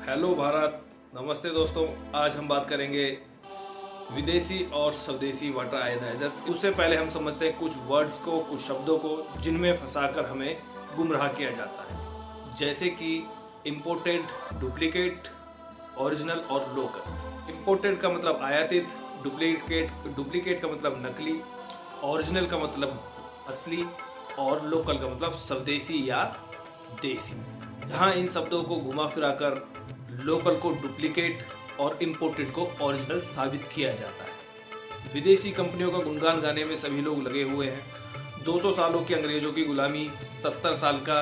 Hello Bharat, नमस्ते दोस्तों। आज हम बात करेंगे विदेशी और स्वदेशी वाटर आयनाइजर्स। उससे पहले हम समझते हैं कुछ वर्ड्स को, कुछ शब्दों को जिनमें फंसाकर हमें गुमराह किया जाता है, जैसे कि इम्पोर्टेड, डुप्लीकेट, ओरिजिनल और लोकल। इम्पोर्टेड का मतलब आयातित, डुप्लीकेट का मतलब नकली, ओरिजिनल का मतलब असली और लोकल का मतलब स्वदेशी या देसी। जहाँ इन शब्दों को घुमा फिराकर लोकल को डुप्लीकेट और इम्पोर्टेड को ओरिजिनल साबित किया जाता है। विदेशी कंपनियों का गुणगान गाने में सभी लोग लगे हुए हैं। 200 सालों की अंग्रेजों की गुलामी, 70 साल का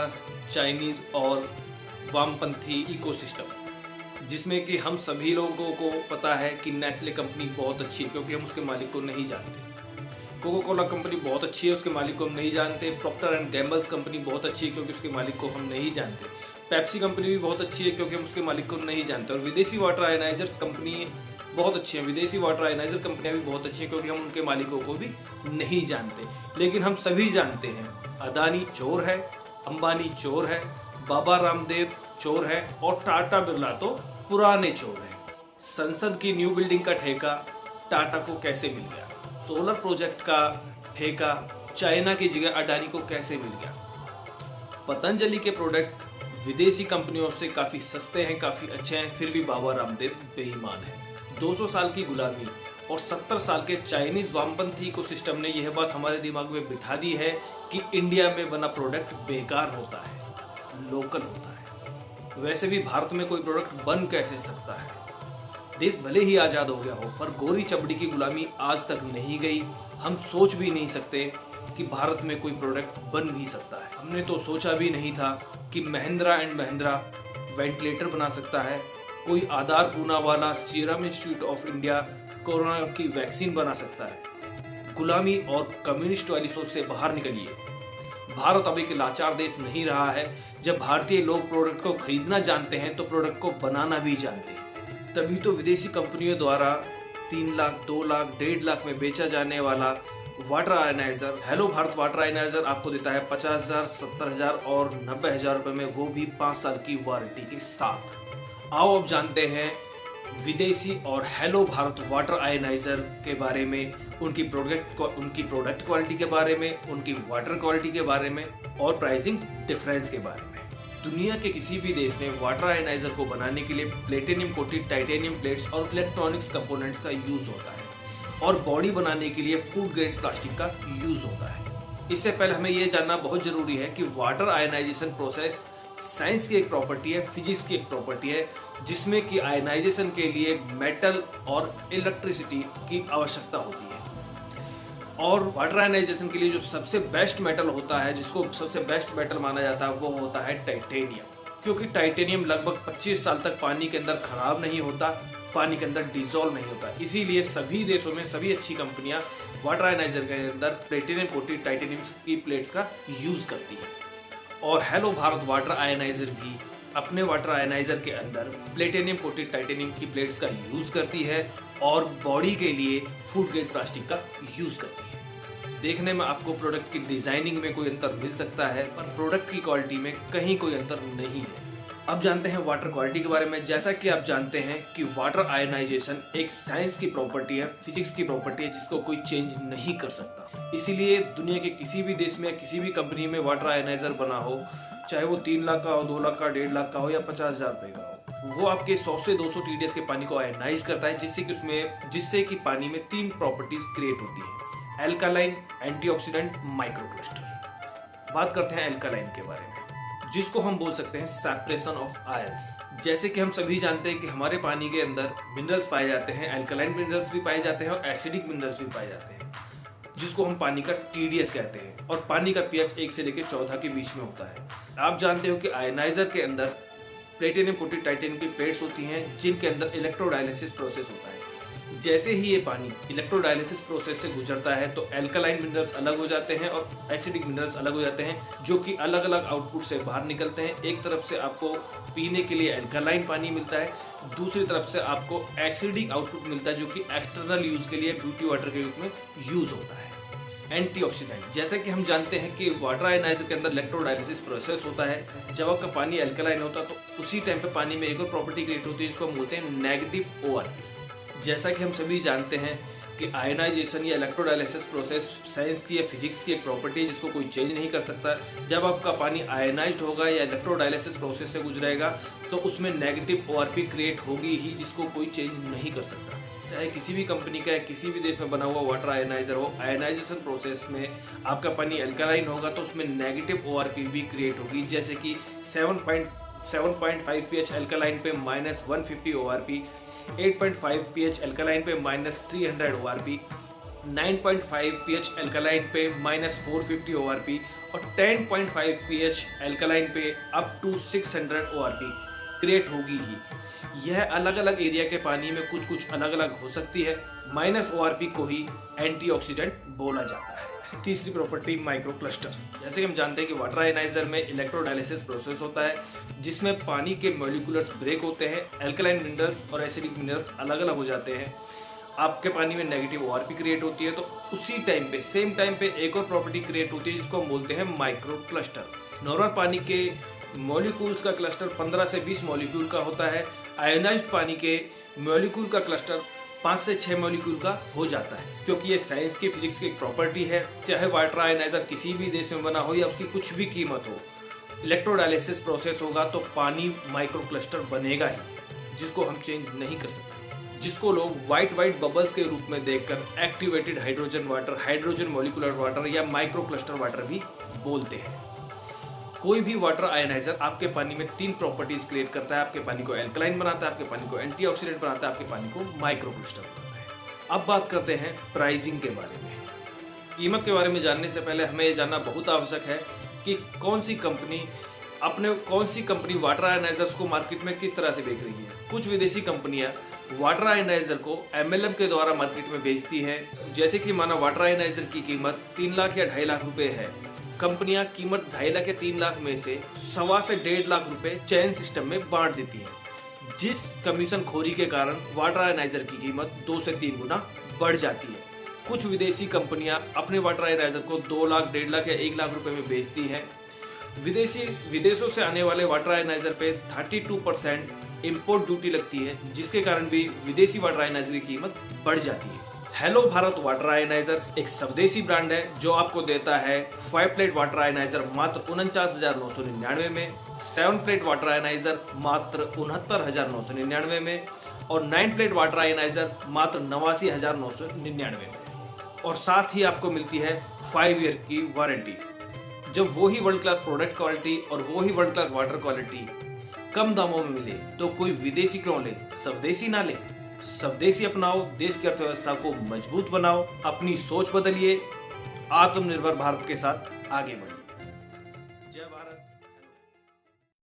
चाइनीज और वामपंथी इकोसिस्टम, जिसमें कि हम सभी लोगों को पता है कि नेस्ले कंपनी बहुत अच्छी है क्योंकि हम उसके मालिक को नहीं जानते। कोको कोला कंपनी बहुत अच्छी है, उसके मालिक को हम नहीं जानते। प्रॉक्टर एंड गैम्बल्स कंपनी बहुत अच्छी है क्योंकि उसके मालिक को हम नहीं जानते। पेप्सी कंपनी भी बहुत अच्छी है क्योंकि हम उसके मालिक को नहीं जानते। और विदेशी वाटर आयनाइजर्स कंपनी बहुत अच्छी है, विदेशी वाटर आयनाइजर कंपनियां भी बहुत अच्छी हैं क्योंकि हम उनके मालिकों को भी नहीं जानते। लेकिन हम सभी जानते हैं अदानी चोर है, अंबानी चोर है, बाबा रामदेव चोर है और टाटा बिरला तो पुराने चोर है। संसद की न्यू बिल्डिंग का ठेका टाटा को कैसे मिल गया? सोलर प्रोजेक्ट का ठेका चाइना की जगह अडानी को कैसे मिल गया? पतंजलि के प्रोडक्ट विदेशी कंपनियों से काफी सस्ते हैं, काफी अच्छे हैं, फिर भी बाबा रामदेव बेईमान है। 200 साल की गुलामी और 70 साल के चाइनीज वामपंथी को सिस्टम ने यह बात हमारे दिमाग में बिठा दी है कि इंडिया में बना प्रोडक्ट बेकार होता है, लोकल होता है। वैसे भी भारत में कोई प्रोडक्ट बन कैसे सकता है? देश भले ही आजाद हो गया हो, पर गोरी चमड़ी की गुलामी आज तक नहीं गई। हम सोच भी नहीं सकते कि भारत में कोई प्रोडक्ट बन भी सकता है। हमने तो सोचा भी नहीं था कि महिंद्रा एंड महिंद्रा वेंटिलेटर बना सकता है, कोई आधार पूना वाला serum institute of India corona की वैक्सीन बना सकता है। गुलामी और कम्युनिस्ट वाली सोच से बाहर निकलिए। भारत अब एक लाचार देश नहीं रहा है। जब भारतीय लोग प्रोडक्ट को खरीदना जानते हैं तो प्रोडक्ट को बनाना भी जानते हैं। तभी तो विदेशी कंपनियों द्वारा 3 लाख, 2 लाख, 1.5 लाख में बेचा जाने वाला water ioniser hello Bharat water ioniser आपको देता है 50,000, 70,000 और 90,000 रुपए में, वो भी 5 साल की वारंटी के साथ। आओ अब जानते हैं विदेशी और हेलो भारत वाटर आयनाइजर के बारे में, उनकी प्रोडक्ट क्वालिटी के बारे में, उनकी वाटर क्वालिटी के बारे में और प्राइसिंग डिफरेंस के बारे में। दुनिया के किसी भी देश में वाटर आयनाइजर को बनाने के लिए प्लेटिनियम कोटेड टाइटेनियम प्लेट्स और इलेक्ट्रॉनिक्स कंपोनेंट्स का यूज होता है और बॉडी बनाने के लिए फूड ग्रेड प्लास्टिक का यूज होता है। इससे पहले हमें यह जानना बहुत जरूरी है कि वाटर आयनाइजेशन प्रोसेस साइंस की एक प्रॉपर्टी है, फिजिक्स की एक प्रॉपर्टी है, जिसमें कि आयनाइजेशन के लिए मेटल और इलेक्ट्रिसिटी की आवश्यकता होती है। और वाटर आयनाइजेशन के लिए जो सबसे बेस्ट मेटल होता है, जिसको सबसे बेस्ट मेटल माना जाता है, वो होता है टाइटेनियम। क्योंकि टाइटेनियम लगभग 25 साल तक पानी के अंदर खराब नहीं होता, पानी के अंदर डिसॉल्व नहीं होता। इसीलिए सभी देशों में सभी अच्छी कंपनियां वाटर आयनाइजर के अंदर प्लेटिनियम कोटेड टाइटेनियम की प्लेट्स का यूज करती है। और हेलो भारत वाटर आयनाइजर भी अपने वाटर आयनाइजर के अंदर प्लेटिनियम कोटेड टाइटेनियम की प्लेट्स का यूज करती है और बॉडी के लिए फूड ग्रेड प्लास्टिक का यूज करती है। देखने में आपको प्रोडक्ट की डिजाइनिंग में कोई अंतर मिल सकता है, पर प्रोडक्ट की क्वालिटी में कहीं कोई अंतर नहीं है। अब जानते हैं वाटर क्वालिटी के बारे में। जैसा कि आप जानते हैं कि वाटर आयनाइजेशन एक साइंस की प्रॉपर्टी है, फिजिक्स की प्रॉपर्टी है, जिसको कोई चेंज नहीं कर सकता। इसीलिए दुनिया के किसी भी देश में, किसी भी कंपनी में वाटर आयनाइजर बना हो, चाहे वो 3 लाख का हो, 2 लाख का, 1.5 लाख का हो या 50,000 रुपए का हो, वो आपके 100 से 200 TDS के पानी को आयनाइज करता है, जिससे कि पानी में 3 प्रॉपर्टीज क्रिएट होती है: एल्कालाइन, एंटीऑक्सीडेंट, माइक्रोक्लस्टर। बात करते हैं एल्कालाइन के बारे में, जिसको हम बोल सकते हैं सेपरेशन ऑफ आयंस। जैसे कि हम सभी जानते हैं कि हमारे पानी के अंदर मिनरल्स पाए जाते हैं, एल्कालाइन मिनरल्स भी पाए जाते हैं और एसिडिक मिनरल्स भी पाए जाते हैं, जिसको हम पानी का TDS कहते हैं। और पानी का pH 1 से लेकर 14 के बीच में होता है। आप जानते हो कि आयनाइजर के अंदर प्लेटिनियम कोटेड टाइटेनियम की प्लेट्स होती हैं, जिनके अंदर इलेक्ट्रोडायलिसिस प्रोसेस होता है। जैसे ही ये पानी इलेक्ट्रोडायलिसिस प्रोसेस से गुजरता है तो एल्कालाइन मिनरल्स अलग हो जाते हैं और एसिडिक मिनरल्स अलग हो जाते हैं, जो कि अलग अलग आउटपुट से बाहर निकलते हैं। एक तरफ से आपको पीने के लिए एल्कालाइन पानी मिलता है, दूसरी तरफ से आपको एसिडिक आउटपुट मिलता है, जो कि एक्सटर्नल यूज के लिए ब्यूटी वाटर के रूप में यूज होता है। एंटीऑक्सीडेंट। जैसे कि हम जानते हैं कि वाटर आयनाइजर के अंदर इलेक्ट्रोडायलिसिस प्रोसेस होता है। जब आपका पानी अल्कलाइन होता है तो उसी टाइम पे पानी में एक और प्रॉपर्टी क्रिएट होती है जिसको हम बोलते हैं नेगेटिव ओआरपी। जैसा कि हम सभी जानते हैं कि आयनाइजेशन या इलेक्ट्रोडायलिसिस प्रोसेस साइंस की या फिजिक्स की एक प्रॉपर्टी है जिसको कोई चेंज नहीं कर सकता। जब आपका पानी आयनाइज्ड होगा या इलेक्ट्रोडायलिसिस प्रोसेस से गुजरेगा तो उसमें नेगेटिव ओआरपी क्रिएट होगी ही, जिसको कोई चेंज नहीं कर सकता। चाहे किसी भी कंपनी का या किसी भी देश में बना हुआ वाटर आयनाइजर हो, आयनाइजेशन प्रोसेस में आपका पानी अल्कलाइन होगा तो उसमें नेगेटिव ओआरपी भी क्रिएट होगी। जैसे कि 7.5 pH अल्कलाइन पे -150 ओआरपी, 8.5 pH अल्कलाइन पे -300 ओआरपी, 9.5 pH अल्कलाइन पे -450 ओआरपी और 10.5 pH अल्कलाइन पे अप टू 600 ओआरपी क्रिएट होगी ही। यह अलग अलग एरिया के पानी में कुछ कुछ अलग अलग हो सकती है। माइनस ओआरपी को ही एंटीऑक्सीडेंट बोला जाता है। तीसरी प्रॉपर्टी माइक्रो क्लस्टर। जैसे कि हम जानते हैं कि वाटर आयनाइजर में इलेक्ट्रोडायलिसिस प्रोसेस होता है जिसमें पानी के मॉलिक्यूल्स ब्रेक होते हैं, अल्कलाइन मिनरल्स और एसिडिक मिनरल्स अलग अलग हो जाते हैं। आपके पानी में नेगेटिव ओआरपी क्रिएट होती है तो उसी टाइम पे सेम टाइम पे एक और प्रॉपर्टी क्रिएट होती है जिसको हम बोलते हैं माइक्रो क्लस्टर। नॉर्मल पानी के मॉलिक्यूल्स का क्लस्टर 15 से 20 मॉलिक्यूल का होता है। आयोनाइज्ड पानी के मॉलिक्यूल का क्लस्टर 5 से 6 मॉलिक्यूल का हो जाता है, क्योंकि ये साइंस की फिजिक्स की एक प्रॉपर्टी है। चाहे वाटर आयनाइजर किसी भी देश में बना हो या उसकी कुछ भी कीमत हो, इलेक्ट्रोडायलिसिस प्रोसेस होगा तो पानी माइक्रो क्लस्टर बनेगा ही, जिसको हम चेंज नहीं कर सकते, जिसको लोग व्हाइट बबल्स के रूप में देखकर activated hydrogen water, hydrogen molecular water या माइक्रो क्लस्टर वाटर भी बोलते हैं। कोई भी वाटर आयनाइजर आपके पानी में 3 प्रॉपर्टीज क्रिएट करता है। आपके पानी को एल्कलाइन बनाता है, आपके पानी को एंटीऑक्सीडेंट बनाता है, आपके पानी को माइक्रो क्लस्टर बनाता है। अब बात करते हैं प्राइसिंग के बारे में। कीमत के बारे में जानने से पहले हमें ये जानना बहुत आवश्यक है कि कौन सी कंपनी वाटर आयनाइजर्स को मार्केट में किस तरह से बेच रही है। कुछ विदेशी कंपनियां वाटर आयनाइजर को MLM के द्वारा मार्केट में बेचती हैं। जैसे कि माना वाटर आयनाइजर की कीमत 3 लाख या 2.5 लाख रुपए है, कंपनियां कीमत 2.5 लाख या 3 लाख में से 1.25 से 1.5 लाख रुपए चैन सिस्टम में बांट देती है, जिस कमीशन खोरी के कारण वाटर आयनाइजर की कीमत 2 से 3 गुना बढ़ जाती है। कुछ विदेशी कंपनियां अपने वाटर आयनाइजर को 2 लाख, 1.5 लाख या 1 लाख रुपए में बेचती हैं। विदेशों से आने वाले वाटर आयनाइजर पे 32% इम्पोर्ट ड्यूटी लगती है, जिसके कारण भी विदेशी वाटर आयनाइजर की कीमत बढ़ जाती है। हेलो भारत वाटर आयनाइजर एक स्वदेशी ब्रांड है जो आपको देता है 5 प्लेट वाटर आयनाइजर मात्र 49,999 में, 7 प्लेट वाटर आयनाइजर मात्र 69,999 में और 9 प्लेट वाटर आयनाइजर मात्र 89,999 में। और साथ ही आपको मिलती है 5 ईयर की वारंटी। जब वो ही वर्ल्ड क्लास प्रोडक्ट क्वालिटी और वो ही वर्ल्ड क्लास वाटर क्वालिटी कम दामों में मिले तो कोई विदेशी क्यों ले, स्वदेशी ना ले। स्वदेशी अपनाओ, देश की अर्थव्यवस्था को मजबूत बनाओ, अपनी सोच बदलिए, आत्मनिर्भर भारत के साथ आगे बढ़िए। जय भारत।